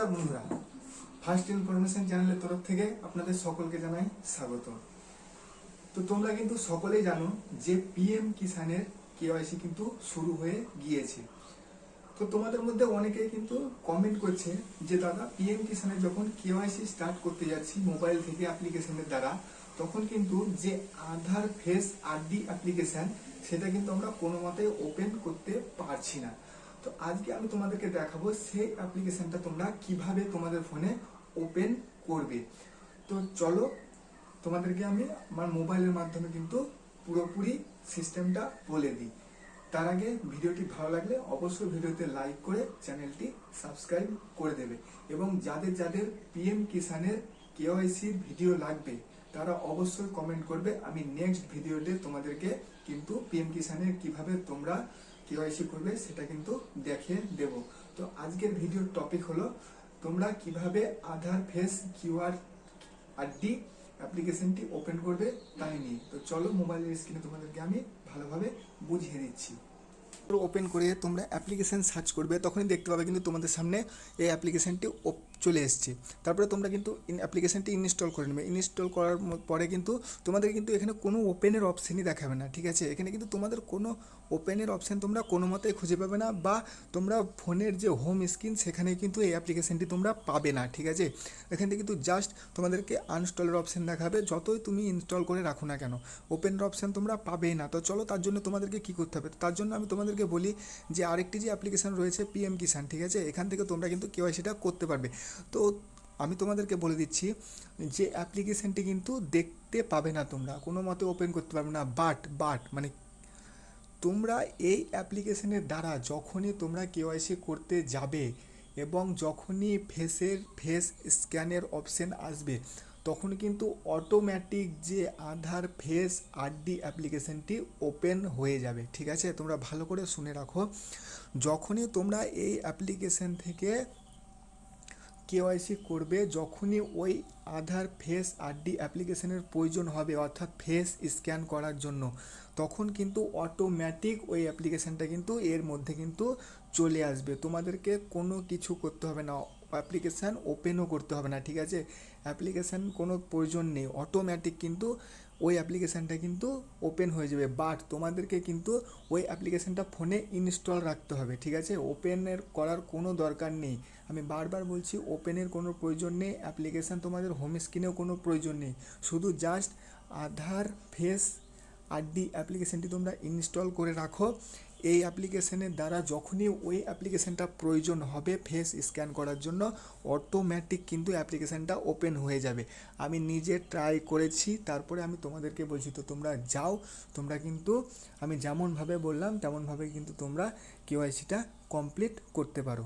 নমস্কার বন্ধুরা, first information চ্যানেলের তরফ থেকে আপনাদের সকলকে জানাই স্বাগত। তো তোমরা কিন্তু সকলেই জানো যে পিএম কিষানের কেওয়াইসি কিন্তু শুরু হয়ে গিয়েছে। তো তোমাদের মধ্যে অনেকেই কিন্তু কমেন্ট করছে যে দাদা পিএম কিষানের যখন কেওয়াইসি স্টার্ট করতে যাচ্ছি মোবাইল থেকে অ্যাপ্লিকেশনের দ্বারা, তখন কিন্তু যে আধার ফেস আরডি অ্যাপ্লিকেশন সেটা কিন্তু আমরা কোনো মতেই ওপেন করতে পারছি না। তো আজকে আমি তোমাদেরকে দেখাবো সেই অ্যাপ্লিকেশনটা তোমরা কিভাবে তোমাদের ফোনে ওপেন করবে। তো চলো তোমাদেরকে আমি আমার মোবাইলের মাধ্যমে কিন্তু পুরোপুরি সিস্টেমটা বলে দিই। তার আগে ভিডিওটি ভালো লাগলে অবশ্যই ভিডিওতে লাইক করে চ্যানেলটি সাবস্ক্রাইব করে দেবে, এবং যাদের যাদের পিএম কিষানের কেওয়াইসি ভিডিও লাগবে তারা অবশ্যই কমেন্ট করবে। আমি নেক্সট ভিডিওতে তোমাদেরকে কিন্তু পিএম কিষানের কিভাবে তোমরা কেওয়াইসি করবে সেটা কিন্তু দেখিয়ে দেব। তো আজকের ভিডিওর টপিক হলো তোমরা কিভাবে আধার ফেস কিউআর আরডি অ্যাপ্লিকেশনটি ওপেন করবে তাই নিয়ে। তো চলো মোবাইলের স্ক্রিনে তোমাদেরকে আমি ভালোভাবে বুঝিয়ে দিচ্ছি। ওপেন করে তোমরা অ্যাপ্লিকেশন সার্চ করবে, তখনই দেখতে পাবে কিন্তু তোমাদের সামনে এই অ্যাপ্লিকেশনটি চলে এসছে। তারপরে তোমরা কিন্তু অ্যাপ্লিকেশনটি ইনস্টল করে নেবে। ইনস্টল করার পরে কিন্তু তোমাদের কিন্তু এখানে কোনো ওপেনের অপশানই দেখাবে না, ঠিক আছে? এখানে কিন্তু তোমাদের কোনো ওপেনের অপশান তোমরা কোনো মতেই খুঁজে পাবে না, বা তোমরা ফোনের যে হোম স্ক্রিন সেখানে কিন্তু এই অ্যাপ্লিকেশনটি তোমরা পাবে না, ঠিক আছে? এখান থেকে কিন্তু জাস্ট তোমাদেরকে আনইনস্টলের অপশান দেখাবে। যতই তুমি ইনস্টল করে রাখো না কেন, ওপেনের অপশান তোমরা পাবেই না। তো চলো তার জন্য তোমাদেরকে কী করতে হবে, তার জন্য আমি তোমাদেরকে বলি যে আরেকটি যে অ্যাপ্লিকেশান রয়েছে পিএম কিষান, ঠিক আছে? এখান থেকে তোমরা কিন্তু কেওয়াইসিটা করতে পারবে। তো আমি তোমাদেরকে বলে দিচ্ছি যে অ্যাপ্লিকেশানটি কিন্তু দেখতে পাবে না, তোমরা কোনো মতে ওপেন করতে পারবে না। বাট মানে তোমরা এই অ্যাপ্লিকেশনের দ্বারা যখনই তোমরা কেওয়াইসি করতে যাবে এবং যখনই ফেস স্ক্যানের অপশান আসবে, তখন কিন্তু অটোমেটিক যে আধার ফেস আরডি অ্যাপ্লিকেশনটি ওপেন হয়ে যাবে, ঠিক আছে? তোমরা ভালো করে শুনে রাখো, যখনই তোমরা এই অ্যাপ্লিকেশন থেকে কেওয়াইসি করবে, যখনই ওই আধার ফেস আরডি অ্যাপ্লিকেশনের প্রয়োজন হবে অর্থাৎ ফেস স্ক্যান করার জন্য, তখন কিন্তু অটোমেটিক ওই অ্যাপ্লিকেশানটা কিন্তু এর মধ্যে কিন্তু চলে আসবে। তোমাদেরকে কোনো কিছু করতে হবে না, অ্যাপ্লিকেশান ওপেনও করতে হবে না, ঠিক আছে? অ্যাপ্লিকেশান কোনো প্রয়োজন নেই, অটোমেটিক কিন্তু ওই অ্যাপ্লিকেশানটা কিন্তু ওপেন হয়ে যাবে। বাট তোমাদেরকে কিন্তু ওই অ্যাপ্লিকেশানটা ফোনে ইনস্টল রাখতে হবে, ঠিক আছে? ওপেনের করার কোনো দরকার নেই। আমি বারবার বলছি, ওপেনের কোনো প্রয়োজন নেই। অ্যাপ্লিকেশান তোমাদের হোম স্ক্রিনেও কোনো প্রয়োজন নেই, শুধু জাস্ট আধার ফেস আরডি অ্যাপ্লিকেশানটি তোমরা ইনস্টল করে রাখো। এই অ্যাপ্লিকেশানের দ্বারা যখনই ওই অ্যাপ্লিকেশানটা প্রয়োজন হবে ফেস স্ক্যান করার জন্য, অটোমেটিক কিন্তু অ্যাপ্লিকেশানটা ওপেন হয়ে যাবে। আমি নিজে ট্রাই করেছি, তারপরে আমি তোমাদেরকে বলছি। তো তোমরা যাও, তোমরা কিন্তু আমি যেমনভাবে বললাম তেমনভাবে কিন্তু তোমরা কেওয়াইসিটা কমপ্লিট করতে পারো।